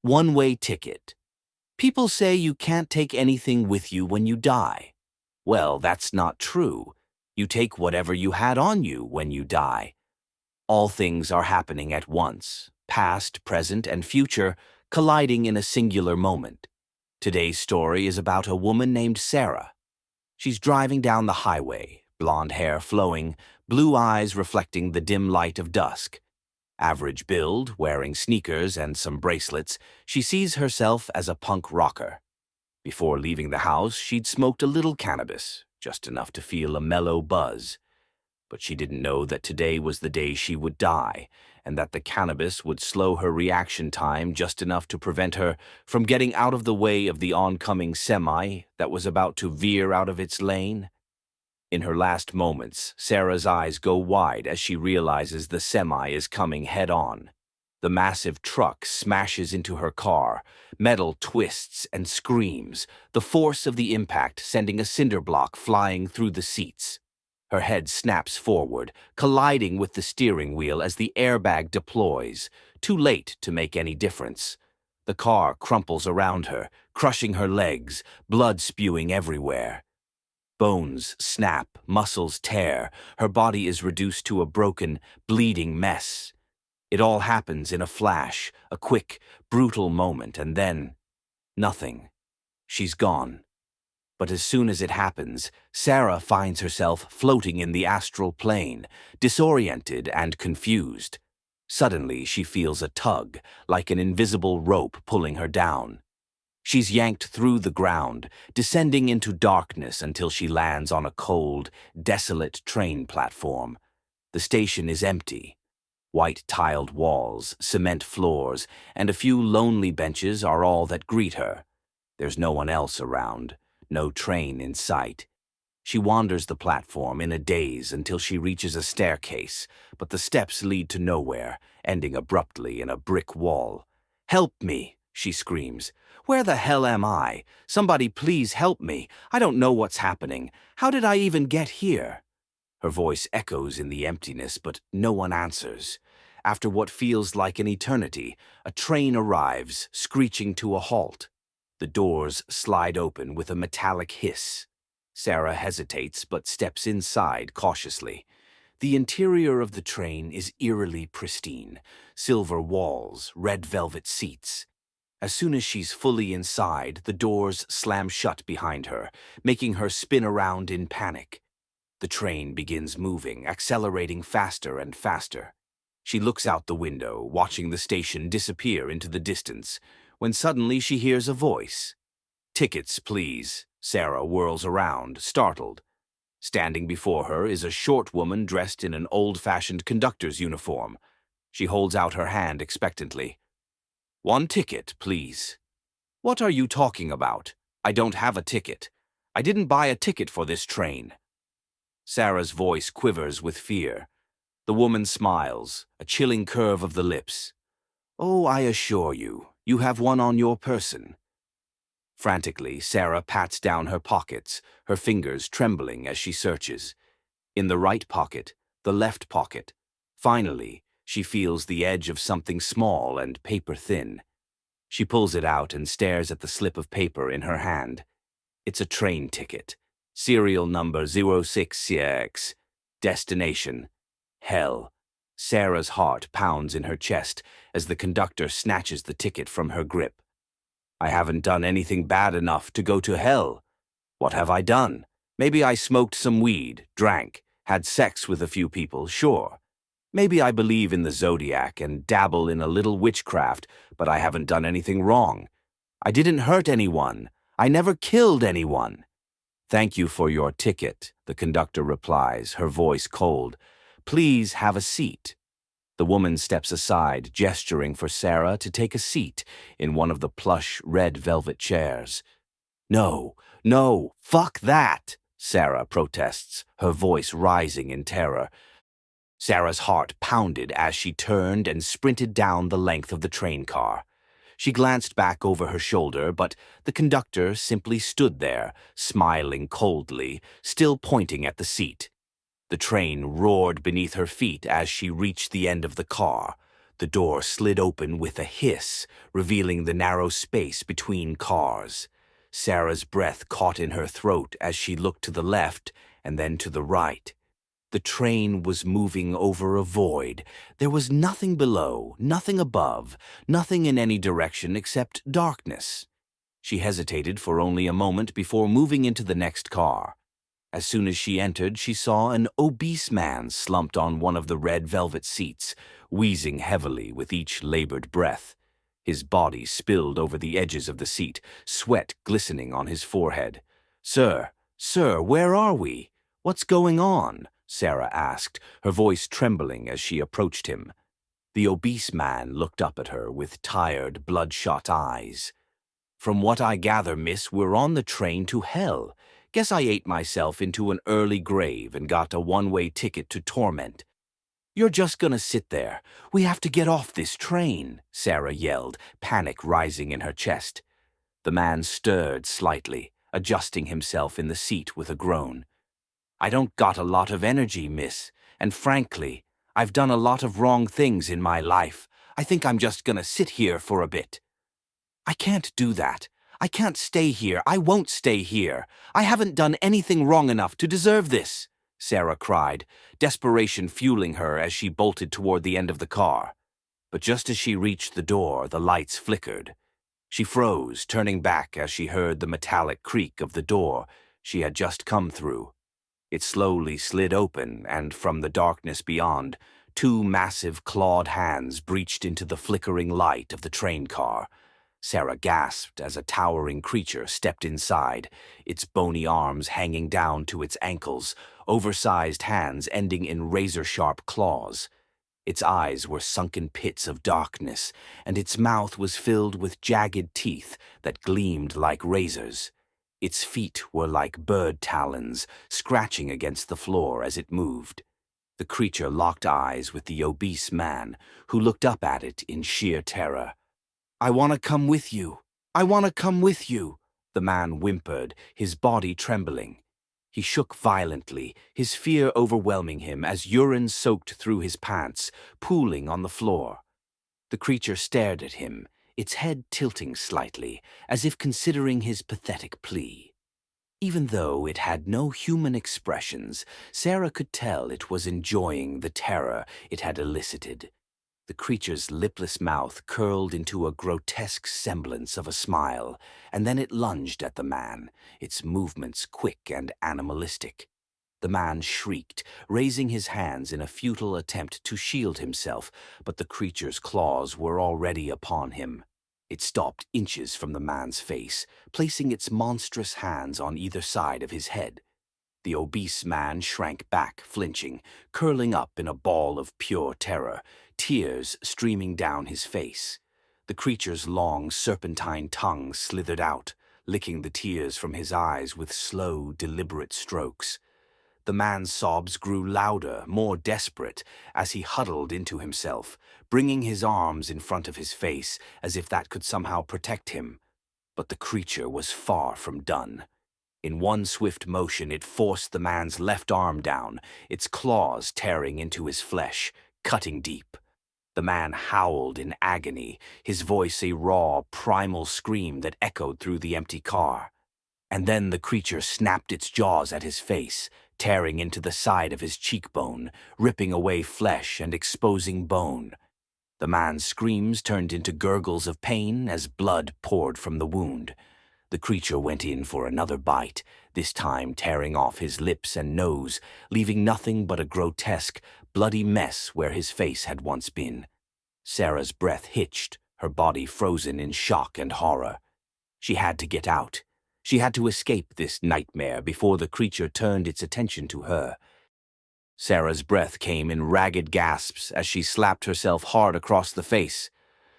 One-way ticket. People say you can't take anything with you when you die. Well, that's not true. You take whatever you had on you when you die. All things are happening at once, past, present, and future, colliding in a singular moment. Today's story is about a woman named Sarah. She's driving down the highway, blonde hair flowing, blue eyes reflecting the dim light of dusk. Average build, wearing sneakers and some bracelets, she sees herself as a punk rocker. Before leaving the house, she'd smoked a little cannabis, just enough to feel a mellow buzz. But she didn't know that today was the day she would die, and that the cannabis would slow her reaction time just enough to prevent her from getting out of the way of the oncoming semi that was about to veer out of its lane. In her last moments, Sarah's eyes go wide as she realizes the semi is coming head-on. The massive truck smashes into her car, metal twists and screams, the force of the impact sending a cinder block flying through the seats. Her head snaps forward, colliding with the steering wheel as the airbag deploys, too late to make any difference. The car crumples around her, crushing her legs, blood spewing everywhere. Bones snap, muscles tear, her body is reduced to a broken, bleeding mess. It all happens in a flash, a quick, brutal moment, and then nothing. She's gone. But as soon as it happens, Sarah finds herself floating in the astral plane, disoriented and confused. Suddenly, she feels a tug, like an invisible rope pulling her down. She's yanked through the ground, descending into darkness until she lands on a cold, desolate train platform. The station is empty. White tiled walls, cement floors, and a few lonely benches are all that greet her. There's no one else around. No train in sight. She wanders the platform in a daze until she reaches a staircase, but the steps lead to nowhere, ending abruptly in a brick wall. "Help me!" she screams. "Where the hell am I? Somebody please help me. I don't know what's happening. How did I even get here?" Her voice echoes in the emptiness, but no one answers. After what feels like an eternity, a train arrives, screeching to a halt. The doors slide open with a metallic hiss. Sarah hesitates but steps inside cautiously. The interior of the train is eerily pristine. Silver walls, red velvet seats. As soon as she's fully inside, the doors slam shut behind her, making her spin around in panic. The train begins moving, accelerating faster and faster. She looks out the window, watching the station disappear into the distance, when suddenly she hears a voice. "Tickets, please." Sarah whirls around, startled. Standing before her is a short woman dressed in an old-fashioned conductor's uniform. She holds out her hand expectantly. "One ticket, please." "What are you talking about? I don't have a ticket. I didn't buy a ticket for this train." Sarah's voice quivers with fear. The woman smiles, a chilling curve of the lips. "Oh, I assure you, you have one on your person." Frantically, Sarah pats down her pockets, her fingers trembling as she searches. In the right pocket, the left pocket. Finally, she feels the edge of something small and paper-thin. She pulls it out and stares at the slip of paper in her hand. It's a train ticket. Serial number 06CX. Destination: hell. Sarah's heart pounds in her chest as the conductor snatches the ticket from her grip. "I haven't done anything bad enough to go to hell. What have I done? Maybe I smoked some weed, drank, had sex with a few people, sure. Maybe I believe in the zodiac and dabble in a little witchcraft, but I haven't done anything wrong. I didn't hurt anyone. I never killed anyone." "Thank you for your ticket," the conductor replies, her voice cold. "Please have a seat." The woman steps aside, gesturing for Sarah to take a seat in one of the plush red velvet chairs. "No, no, fuck that," Sarah protests, her voice rising in terror. Sarah's heart pounded as she turned and sprinted down the length of the train car. She glanced back over her shoulder, but the conductor simply stood there, smiling coldly, still pointing at the seat. The train roared beneath her feet as she reached the end of the car. The door slid open with a hiss, revealing the narrow space between cars. Sarah's breath caught in her throat as she looked to the left and then to the right. The train was moving over a void. There was nothing below, nothing above, nothing in any direction except darkness. She hesitated for only a moment before moving into the next car. As soon as she entered, she saw an obese man slumped on one of the red velvet seats, wheezing heavily with each labored breath. His body spilled over the edges of the seat, sweat glistening on his forehead. Sir, where are we? What's going on?" Sarah asked, her voice trembling as she approached him. The obese man looked up at her with tired, bloodshot eyes. "From what I gather, miss, we're on the train to hell. Guess I ate myself into an early grave and got a one-way ticket to torment." "You're just gonna sit there. We have to get off this train," Sarah yelled, panic rising in her chest. The man stirred slightly, adjusting himself in the seat with a groan. "I don't got a lot of energy, miss, and frankly, I've done a lot of wrong things in my life. I think I'm just gonna sit here for a bit." "I can't do that. I can't stay here. I won't stay here. I haven't done anything wrong enough to deserve this," Sarah cried, desperation fueling her as she bolted toward the end of the car. But just as she reached the door, the lights flickered. She froze, turning back as she heard the metallic creak of the door she had just come through. It slowly slid open, and from the darkness beyond, two massive clawed hands breached into the flickering light of the train car. Sarah gasped as a towering creature stepped inside, its bony arms hanging down to its ankles, oversized hands ending in razor-sharp claws. Its eyes were sunken pits of darkness, and its mouth was filled with jagged teeth that gleamed like razors. Its feet were like bird talons, scratching against the floor as it moved. The creature locked eyes with the obese man, who looked up at it in sheer terror. "I want to come with you. I want to come with you," the man whimpered, his body trembling. He shook violently, his fear overwhelming him as urine soaked through his pants, pooling on the floor. The creature stared at him, its head tilting slightly, as if considering his pathetic plea. Even though it had no human expressions, Sarah could tell it was enjoying the terror it had elicited. The creature's lipless mouth curled into a grotesque semblance of a smile, and then it lunged at the man, its movements quick and animalistic. The man shrieked, raising his hands in a futile attempt to shield himself, but the creature's claws were already upon him. It stopped inches from the man's face, placing its monstrous hands on either side of his head. The obese man shrank back, flinching, curling up in a ball of pure terror, tears streaming down his face. The creature's long, serpentine tongue slithered out, licking the tears from his eyes with slow, deliberate strokes. The man's sobs grew louder, more desperate, as he huddled into himself, bringing his arms in front of his face as if that could somehow protect him. But the creature was far from done. In one swift motion, it forced the man's left arm down, its claws tearing into his flesh, cutting deep. The man howled in agony, his voice a raw, primal scream that echoed through the empty car. And then the creature snapped its jaws at his face, tearing into the side of his cheekbone, ripping away flesh and exposing bone. The man's screams turned into gurgles of pain as blood poured from the wound. The creature went in for another bite, this time tearing off his lips and nose, leaving nothing but a grotesque, bloody mess where his face had once been. Sarah's breath hitched, her body frozen in shock and horror. She had to get out. She had to escape this nightmare before the creature turned its attention to her. Sarah's breath came in ragged gasps as she slapped herself hard across the face.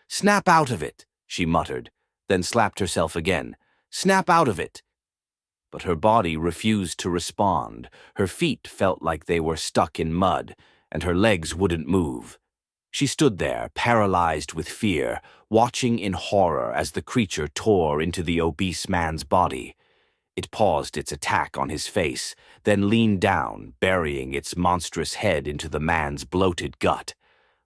"Snap out of it," she muttered, then slapped herself again. "Snap out of it." But her body refused to respond. Her feet felt like they were stuck in mud, and her legs wouldn't move. She stood there, paralyzed with fear, watching in horror as the creature tore into the obese man's body. It paused its attack on his face, then leaned down, burying its monstrous head into the man's bloated gut.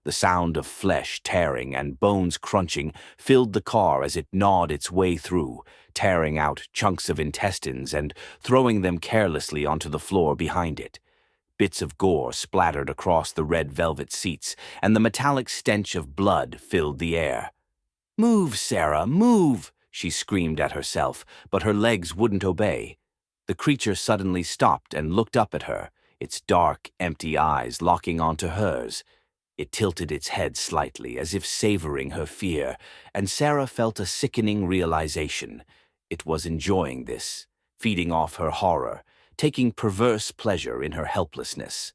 The sound of flesh tearing and bones crunching filled the car as it gnawed its way through, tearing out chunks of intestines and throwing them carelessly onto the floor behind it. Bits of gore splattered across the red velvet seats, and the metallic stench of blood filled the air. "Move, Sarah, move!" she screamed at herself, but her legs wouldn't obey. The creature suddenly stopped and looked up at her, its dark, empty eyes locking onto hers. It tilted its head slightly, as if savoring her fear, and Sarah felt a sickening realization. It was enjoying this, feeding off her horror, taking perverse pleasure in her helplessness.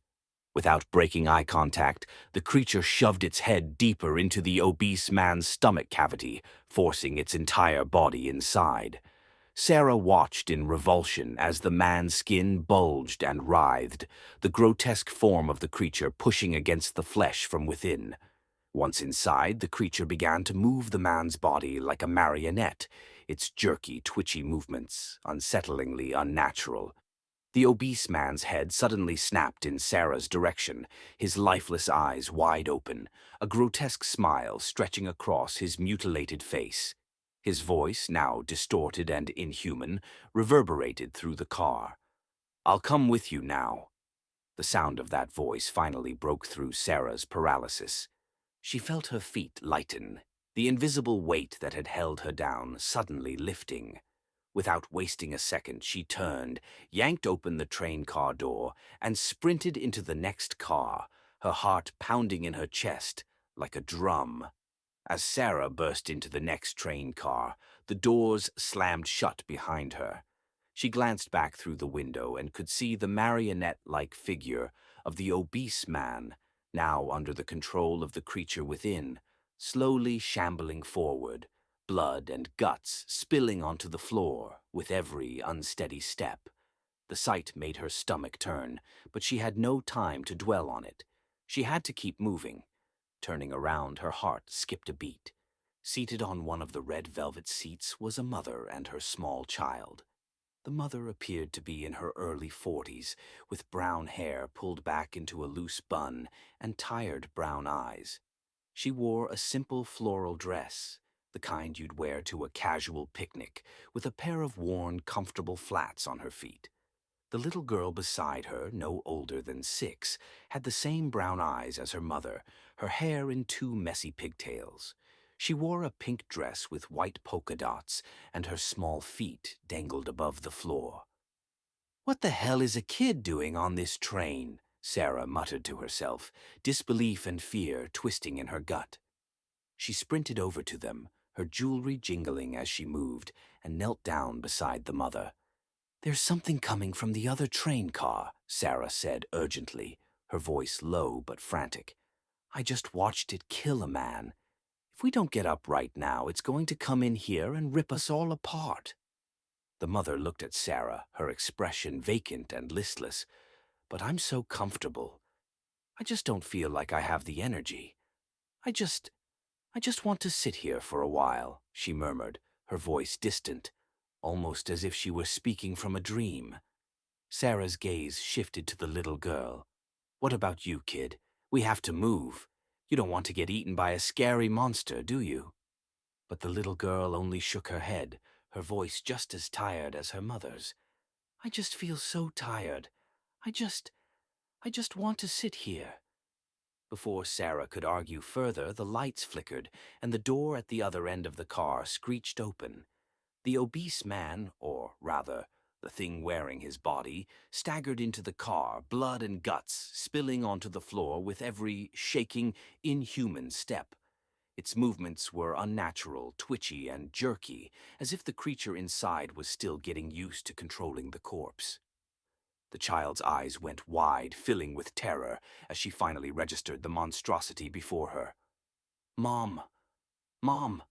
Without breaking eye contact, the creature shoved its head deeper into the obese man's stomach cavity, forcing its entire body inside. Sarah watched in revulsion as the man's skin bulged and writhed, the grotesque form of the creature pushing against the flesh from within. Once inside, the creature began to move the man's body like a marionette, its jerky, twitchy movements unsettlingly unnatural. The obese man's head suddenly snapped in Sarah's direction, his lifeless eyes wide open, a grotesque smile stretching across his mutilated face. His voice, now distorted and inhuman, reverberated through the car. "I'll come with you now." The sound of that voice finally broke through Sarah's paralysis. She felt her feet lighten, the invisible weight that had held her down suddenly lifting. Without wasting a second, she turned, yanked open the train car door, and sprinted into the next car, her heart pounding in her chest like a drum. As Sarah burst into the next train car, the doors slammed shut behind her. She glanced back through the window and could see the marionette-like figure of the obese man, now under the control of the creature within, slowly shambling forward, blood and guts spilling onto the floor with every unsteady step. The sight made her stomach turn, but she had no time to dwell on it. She had to keep moving. Turning around, her heart skipped a beat. Seated on one of the red velvet seats was a mother and her small child. The mother appeared to be in her early 40s, with brown hair pulled back into a loose bun and tired brown eyes. She wore a simple floral dress, the kind you'd wear to a casual picnic, with a pair of worn, comfortable flats on her feet. The little girl beside her, no older than 6, had the same brown eyes as her mother, her hair in 2 messy pigtails. She wore a pink dress with white polka dots, and her small feet dangled above the floor. "What the hell is a kid doing on this train?" Sarah muttered to herself, disbelief and fear twisting in her gut. She sprinted over to them, her jewelry jingling as she moved, and knelt down beside the mother. "There's something coming from the other train car," Sarah said urgently, her voice low but frantic. "I just watched it kill a man. If we don't get up right now, it's going to come in here and rip us all apart." The mother looked at Sarah, her expression vacant and listless. "But I'm so comfortable. I just don't feel like I have the energy. I just want to sit here for a while," she murmured, her voice distant, almost as if she were speaking from a dream. Sarah's gaze shifted to the little girl. "What about you, kid? We have to move. You don't want to get eaten by a scary monster, do you?" But the little girl only shook her head, her voice just as tired as her mother's. "I just feel so tired. I just want to sit here." Before Sarah could argue further, the lights flickered, and the door at the other end of the car screeched open. The obese man, or rather, the thing wearing his body, staggered into the car, blood and guts spilling onto the floor with every shaking, inhuman step. Its movements were unnatural, twitchy, and jerky, as if the creature inside was still getting used to controlling the corpse. The child's eyes went wide, filling with terror, as she finally registered the monstrosity before her. "Mom! Mom!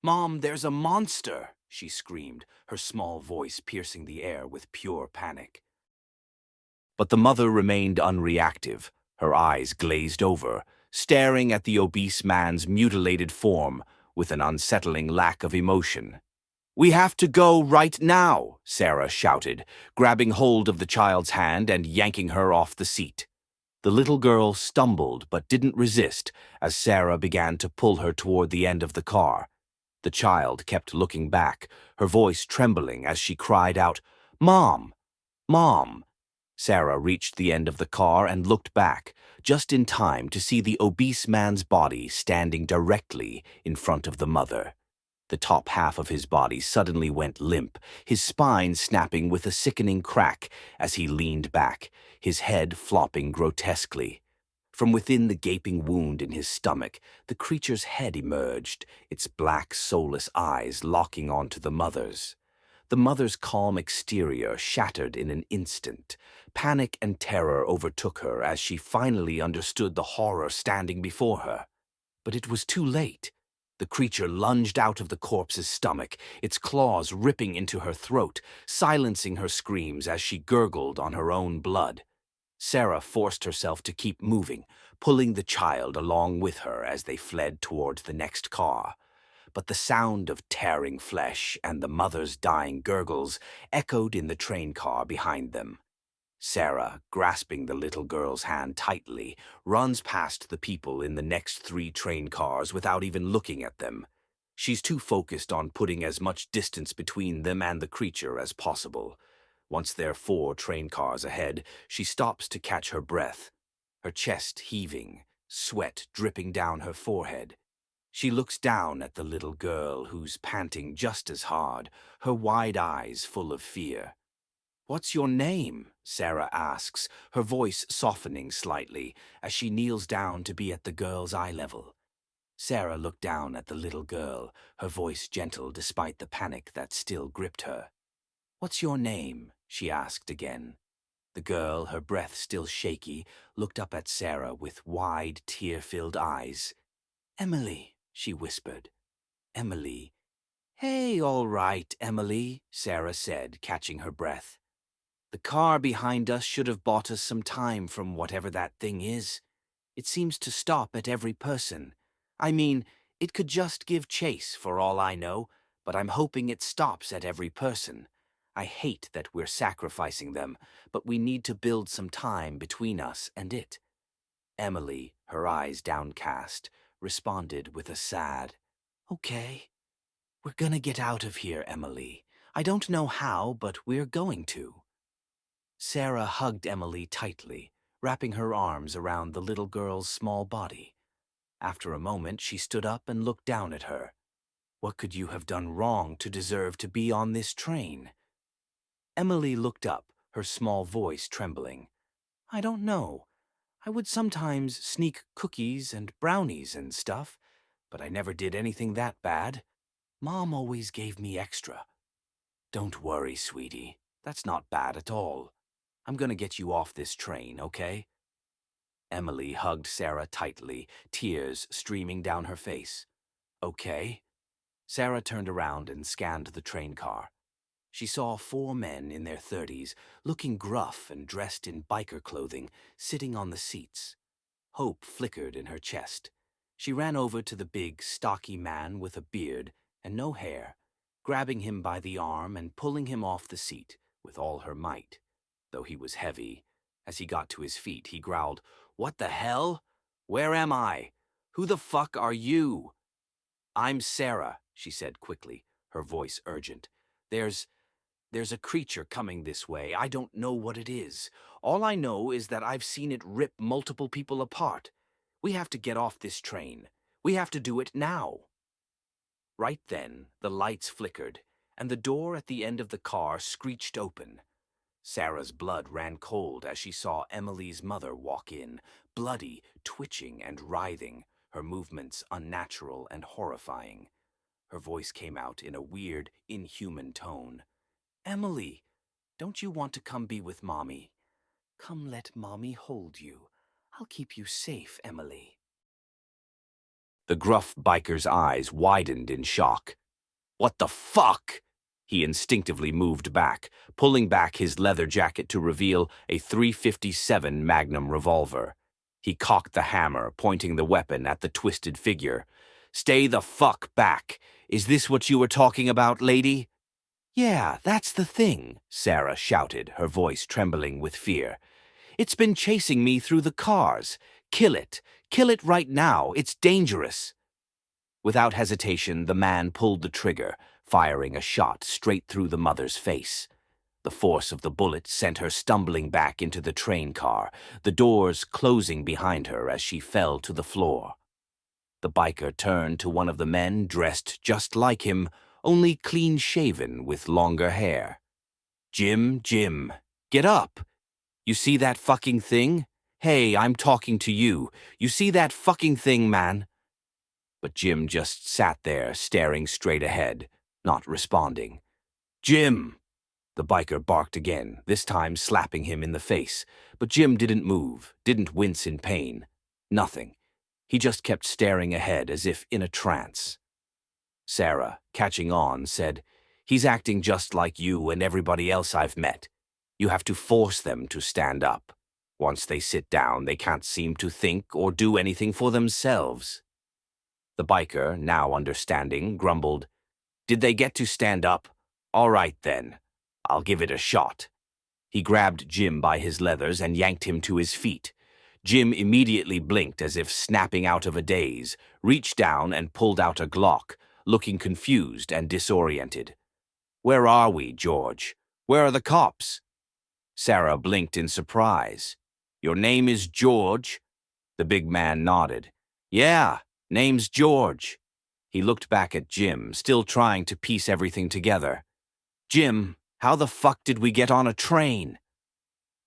Mom, there's a monster!" she screamed, her small voice piercing the air with pure panic. But the mother remained unreactive, her eyes glazed over, staring at the obese man's mutilated form with an unsettling lack of emotion. "We have to go right now," Sarah shouted, grabbing hold of the child's hand and yanking her off the seat. The little girl stumbled but didn't resist as Sarah began to pull her toward the end of the car. The child kept looking back, her voice trembling as she cried out, "Mom! Mom!" Sarah reached the end of the car and looked back, just in time to see the obese man's body standing directly in front of the mother. The top half of his body suddenly went limp, his spine snapping with a sickening crack as he leaned back, his head flopping grotesquely. From within the gaping wound in his stomach, the creature's head emerged, its black, soulless eyes locking onto the mother's. The mother's calm exterior shattered in an instant. Panic and terror overtook her as she finally understood the horror standing before her. But it was too late. The creature lunged out of the corpse's stomach, its claws ripping into her throat, silencing her screams as she gurgled on her own blood. Sarah forced herself to keep moving, pulling the child along with her as they fled towards the next car. But the sound of tearing flesh and the mother's dying gurgles echoed in the train car behind them. Sarah, grasping the little girl's hand tightly, runs past the people in the next 3 train cars without even looking at them. She's too focused on putting as much distance between them and the creature as possible. Once they're 4 train cars ahead, she stops to catch her breath, her chest heaving, sweat dripping down her forehead. She looks down at the little girl who's panting just as hard, her wide eyes full of fear. "What's your name?" Sarah asks, her voice softening slightly as she kneels down to be at the girl's eye level. Sarah looked down at the little girl, her voice gentle despite the panic that still gripped her. "What's your name?" she asked again. The girl, her breath still shaky, looked up at Sarah with wide, tear-filled eyes. "Emily," she whispered. "Emily." "Hey, all right, Emily," Sarah said, catching her breath. "The car behind us should have bought us some time from whatever that thing is. It seems to stop at every person. I mean, it could just give chase for all I know, but I'm hoping it stops at every person. I hate that we're sacrificing them, but we need to build some time between us and it." Emily, her eyes downcast, responded with a sad, "Okay. We're gonna get out of here, Emily. I don't know how, but we're going to." Sarah hugged Emily tightly, wrapping her arms around the little girl's small body. After a moment, she stood up and looked down at her. "What could you have done wrong to deserve to be on this train?" Emily looked up, her small voice trembling. "I don't know. I would sometimes sneak cookies and brownies and stuff, but I never did anything that bad. Mom always gave me extra." "Don't worry, sweetie. That's not bad at all. I'm gonna get you off this train, okay?" Emily hugged Sarah tightly, tears streaming down her face. "Okay." Sarah turned around and scanned the train car. She saw 4 men in their 30s, looking gruff and dressed in biker clothing, sitting on the seats. Hope flickered in her chest. She ran over to the big, stocky man with a beard and no hair, grabbing him by the arm and pulling him off the seat with all her might. Though he was heavy, as he got to his feet, he growled, "What the hell? Where am I? Who the fuck are you?" "I'm Sarah," she said quickly, her voice urgent. There's a creature coming this way. I don't know what it is. All I know is that I've seen it rip multiple people apart. We have to get off this train. We have to do it now." Right then, the lights flickered, and the door at the end of the car screeched open. Sarah's blood ran cold as she saw Emily's mother walk in, bloody, twitching and writhing, her movements unnatural and horrifying. Her voice came out in a weird, inhuman tone. "Emily, don't you want to come be with Mommy? Come let Mommy hold you. I'll keep you safe, Emily." The gruff biker's eyes widened in shock. "What the fuck?" He instinctively moved back, pulling back his leather jacket to reveal a .357 Magnum revolver. He cocked the hammer, pointing the weapon at the twisted figure. "Stay the fuck back. Is this what you were talking about, lady?" "Yeah, that's the thing," Sarah shouted, her voice trembling with fear. It's been chasing me through the cars. Kill it. Kill it right now. It's dangerous." Without hesitation, the man pulled the trigger, firing a shot straight through the mother's face. The force of the bullet sent her stumbling back into the train car, the doors closing behind her as she fell to the floor. The biker turned to one of the men dressed just like him, only clean-shaven with longer hair. "Jim, get up! You see that fucking thing? Hey, I'm talking to you. You see that fucking thing, man?" But Jim just sat there, staring straight ahead, not responding. "Jim!" The biker barked again, this time slapping him in the face. But Jim didn't move, didn't wince in pain. Nothing. He just kept staring ahead as if in a trance. Sarah, catching on, said, "He's acting just like you and everybody else I've met. You have to force them to stand up. Once they sit down, they can't seem to think or do anything for themselves." The biker, now understanding, grumbled, "Did they get to stand up? All right then. I'll give it a shot." He grabbed Jim by his leathers and yanked him to his feet. Jim immediately blinked as if snapping out of a daze, reached down and pulled out a Glock, looking confused and disoriented. "Where are we, George? Where are the cops?" Sarah blinked in surprise. "Your name is George?" The big man nodded. "Yeah, name's George." He looked back at Jim, still trying to piece everything together. "Jim, how the fuck did we get on a train?"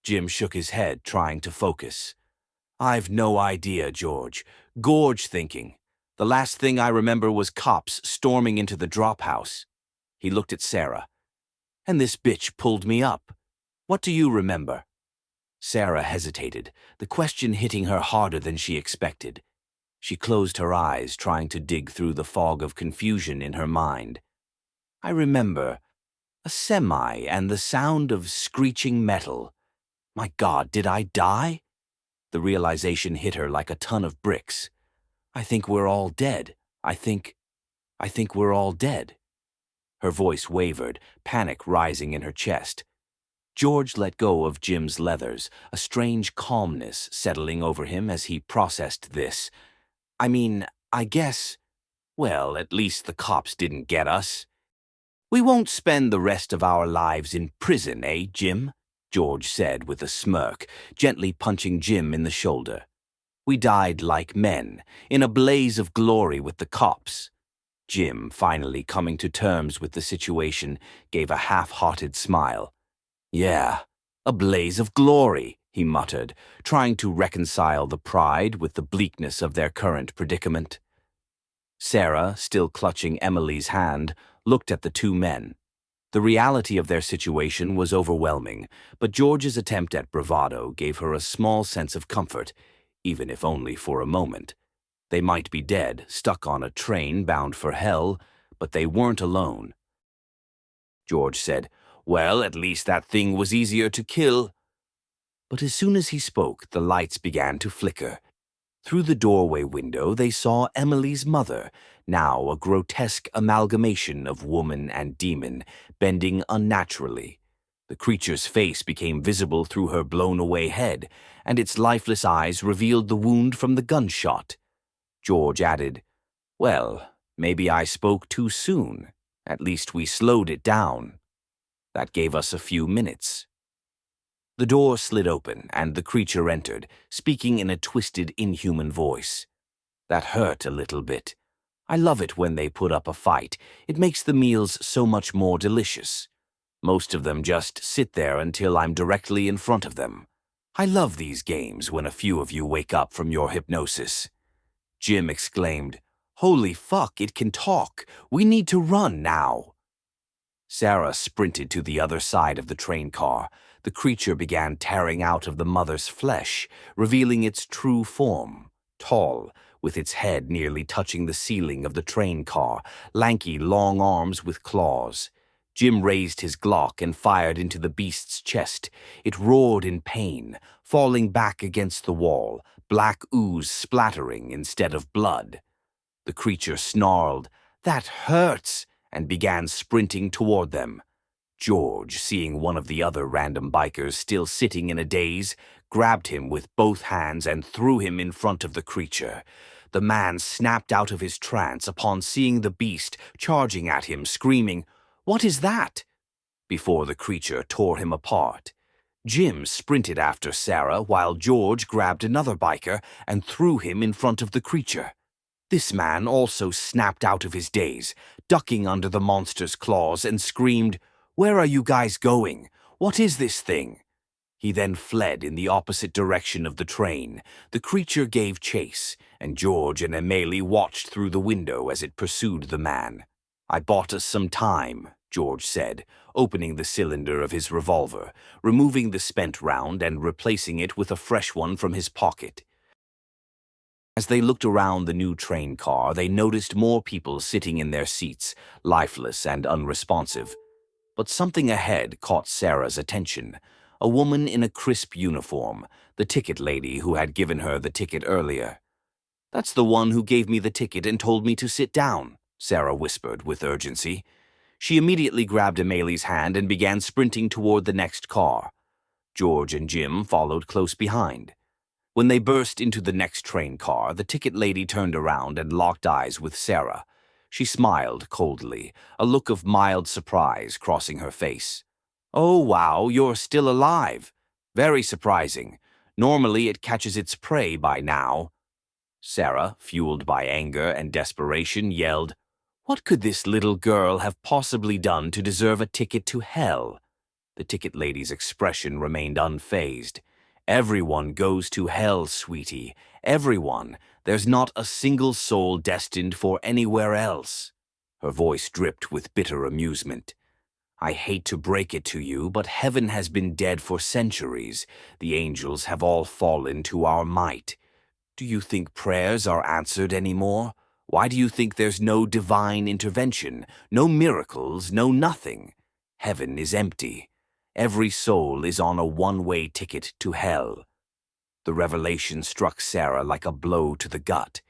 Jim shook his head, trying to focus. "I've no idea, George. Gorge thinking. The last thing I remember was cops storming into the drop house." He looked at Sarah. "And this bitch pulled me up. What do you remember?" Sarah hesitated, the question hitting her harder than she expected. She closed her eyes, trying to dig through the fog of confusion in her mind. "I remember a semi and the sound of screeching metal. My God, did I die?" The realization hit her like a ton of bricks. "I think we're all dead. I think we're all dead." Her voice wavered, panic rising in her chest. George let go of Jim's leathers, a strange calmness settling over him as he processed this. I guess, well, at least the cops didn't get us. "We won't spend the rest of our lives in prison, eh, Jim?" George said with a smirk, gently punching Jim in the shoulder. "We died like men, in a blaze of glory with the cops." Jim, finally coming to terms with the situation, gave a half-hearted smile. "Yeah, a blaze of glory," he muttered, trying to reconcile the pride with the bleakness of their current predicament. Sarah, still clutching Emily's hand, looked at the two men. The reality of their situation was overwhelming, but George's attempt at bravado gave her a small sense of comfort, even if only for a moment. They might be dead, stuck on a train bound for hell, but they weren't alone. George said, "Well, at least that thing was easier to kill." But as soon as he spoke, the lights began to flicker. Through the doorway window, they saw Emily's mother, now a grotesque amalgamation of woman and demon, bending unnaturally. The creature's face became visible through her blown-away head, and its lifeless eyes revealed the wound from the gunshot. George added, "Well, maybe I spoke too soon. At least we slowed it down. That gave us a few minutes." The door slid open, and the creature entered, speaking in a twisted, inhuman voice. "That hurt a little bit. I love it when they put up a fight. It makes the meals so much more delicious. Most of them just sit there until I'm directly in front of them. I love these games when a few of you wake up from your hypnosis." Jim exclaimed, "Holy fuck, it can talk. We need to run now." Sarah sprinted to the other side of the train car. The creature began tearing out of the mother's flesh, revealing its true form. Tall, with its head nearly touching the ceiling of the train car, lanky, long arms with claws. Jim raised his Glock and fired into the beast's chest. It roared in pain, falling back against the wall, black ooze splattering instead of blood. The creature snarled, "That hurts," and began sprinting toward them. George, seeing one of the other random bikers still sitting in a daze, grabbed him with both hands and threw him in front of the creature. The man snapped out of his trance upon seeing the beast charging at him, screaming, "What is that?" before the creature tore him apart. Jim sprinted after Sarah while George grabbed another biker and threw him in front of the creature. This man also snapped out of his daze, ducking under the monster's claws, and screamed, "Where are you guys going? What is this thing?" He then fled in the opposite direction of the train. The creature gave chase, and George and Emily watched through the window as it pursued the man. "I bought us some time," George said, opening the cylinder of his revolver, removing the spent round and replacing it with a fresh one from his pocket. As they looked around the new train car, they noticed more people sitting in their seats, lifeless and unresponsive. But something ahead caught Sarah's attention. A woman in a crisp uniform, the ticket lady who had given her the ticket earlier. "That's the one who gave me the ticket and told me to sit down," Sarah whispered with urgency. She immediately grabbed Amelie's hand and began sprinting toward the next car. George and Jim followed close behind. When they burst into the next train car, the ticket lady turned around and locked eyes with Sarah. She smiled coldly, a look of mild surprise crossing her face. "Oh, wow, you're still alive. Very surprising. Normally it catches its prey by now." Sarah, fueled by anger and desperation, yelled, "What could this little girl have possibly done to deserve a ticket to hell?" The ticket lady's expression remained unfazed. "Everyone goes to hell, sweetie. Everyone. There's not a single soul destined for anywhere else." Her voice dripped with bitter amusement. "I hate to break it to you, but heaven has been dead for centuries. The angels have all fallen to our might. Do you think prayers are answered anymore? Why do you think there's no divine intervention, no miracles, no nothing? Heaven is empty. Every soul is on a one-way ticket to hell." The revelation struck Sarah like a blow to the gut.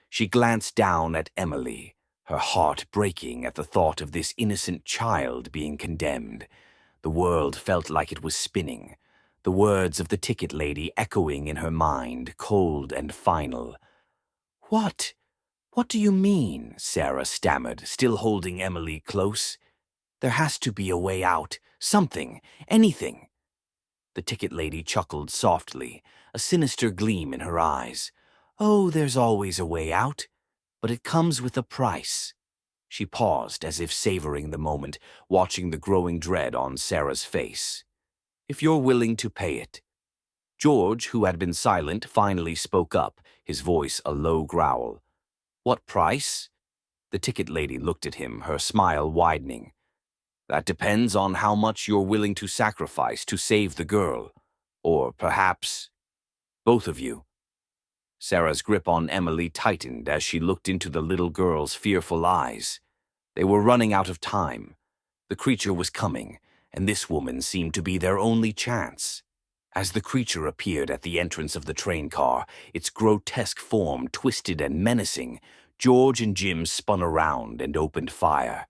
She glanced down at Emily, her heart breaking at the thought of this innocent child being condemned. The world felt like it was spinning, the words of the ticket lady echoing in her mind, cold and final. "What? What do you mean?" Sarah stammered, still holding Emily close. "There has to be a way out. Something. Anything." The ticket lady chuckled softly, a sinister gleam in her eyes. "Oh, there's always a way out, but it comes with a price." She paused as if savoring the moment, watching the growing dread on Sarah's face. "If you're willing to pay it." George, who had been silent, finally spoke up, his voice a low growl. "What price?" The ticket lady looked at him, her smile widening. "That depends on how much you're willing to sacrifice to save the girl. Or perhaps both of you." Sarah's grip on Emily tightened as she looked into the little girl's fearful eyes. They were running out of time. The creature was coming, and this woman seemed to be their only chance. As the creature appeared at the entrance of the train car, its grotesque form twisted and menacing, George and Jim spun around and opened fire.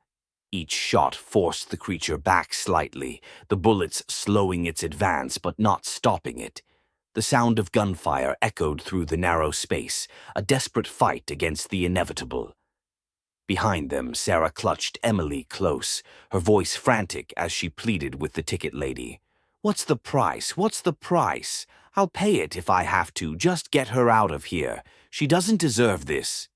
Each shot forced the creature back slightly, the bullets slowing its advance but not stopping it. The sound of gunfire echoed through the narrow space, a desperate fight against the inevitable. Behind them, Sarah clutched Emily close, her voice frantic as she pleaded with the ticket lady. "What's the price? What's the price? I'll pay it if I have to. Just get her out of here. She doesn't deserve this."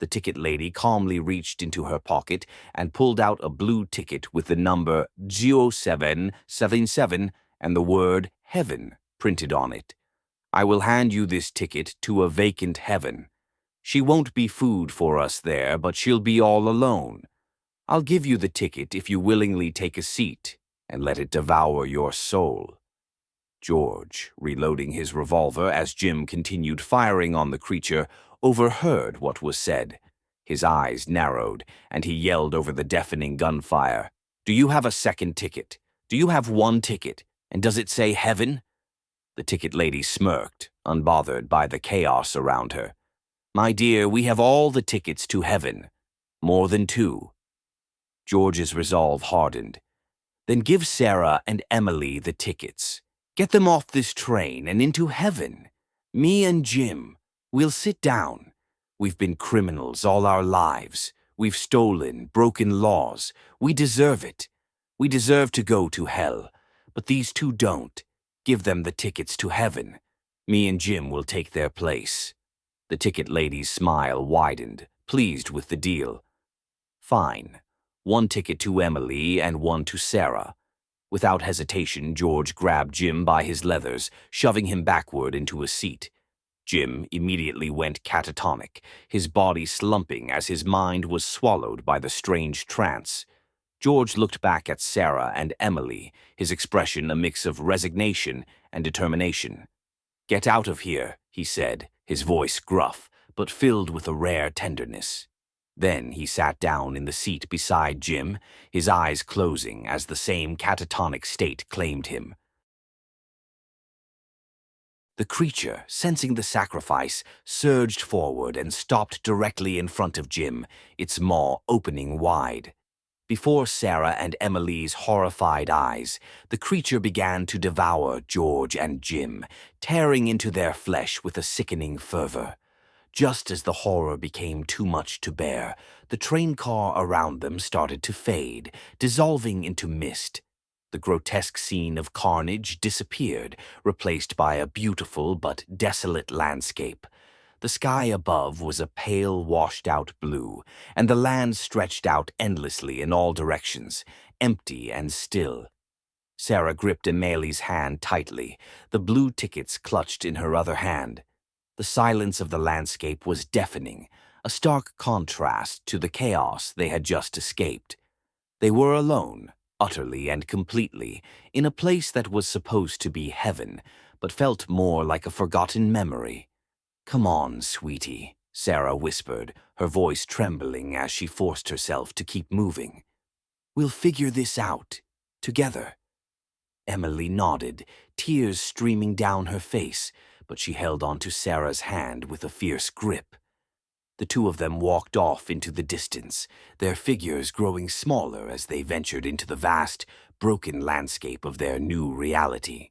The ticket lady calmly reached into her pocket and pulled out a blue ticket with the number 0777 and the word heaven printed on it. "I will hand you this ticket to a vacant heaven. She won't be food for us there, but she'll be all alone. I'll give you the ticket if you willingly take a seat and let it devour your soul." George, reloading his revolver as Jim continued firing on the creature, overheard what was said. His eyes narrowed, and he yelled over the deafening gunfire, "Do you have a second ticket? Do you have one ticket? And does it say heaven?" The ticket lady smirked, unbothered by the chaos around her. "My dear, we have all the tickets to heaven. More than two." George's resolve hardened. Then give Sarah and Emily the tickets. Get them off this train and into heaven. Me and Jim, we'll sit down. We've been criminals all our lives. We've stolen, broken laws. We deserve it. We deserve to go to hell. But these two don't. Give them the tickets to heaven. Me and Jim will take their place. The ticket lady's smile widened, pleased with the deal. Fine. One ticket to Emily and one to Sarah. Without hesitation, George grabbed Jim by his leathers, shoving him backward into a seat. Jim immediately went catatonic, his body slumping as his mind was swallowed by the strange trance. George looked back at Sarah and Emily, his expression a mix of resignation and determination. "Get out of here," he said, his voice gruff, but filled with a rare tenderness. Then he sat down in the seat beside Jim, his eyes closing as the same catatonic state claimed him. The creature, sensing the sacrifice, surged forward and stopped directly in front of Jim, its maw opening wide. Before Sarah and Emily's horrified eyes, the creature began to devour George and Jim, tearing into their flesh with a sickening fervor. Just as the horror became too much to bear, the train car around them started to fade, dissolving into mist. The grotesque scene of carnage disappeared, replaced by a beautiful but desolate landscape. The sky above was a pale, washed-out blue, and the land stretched out endlessly in all directions, empty and still. Sarah gripped Emily's hand tightly, the blue tickets clutched in her other hand. The silence of the landscape was deafening, a stark contrast to the chaos they had just escaped. They were alone, utterly and completely, in a place that was supposed to be heaven, but felt more like a forgotten memory. "Come on, sweetie," Sarah whispered, her voice trembling as she forced herself to keep moving. "We'll figure this out, together." Emily nodded, tears streaming down her face, but she held onto Sarah's hand with a fierce grip. The two of them walked off into the distance, their figures growing smaller as they ventured into the vast, broken landscape of their new reality.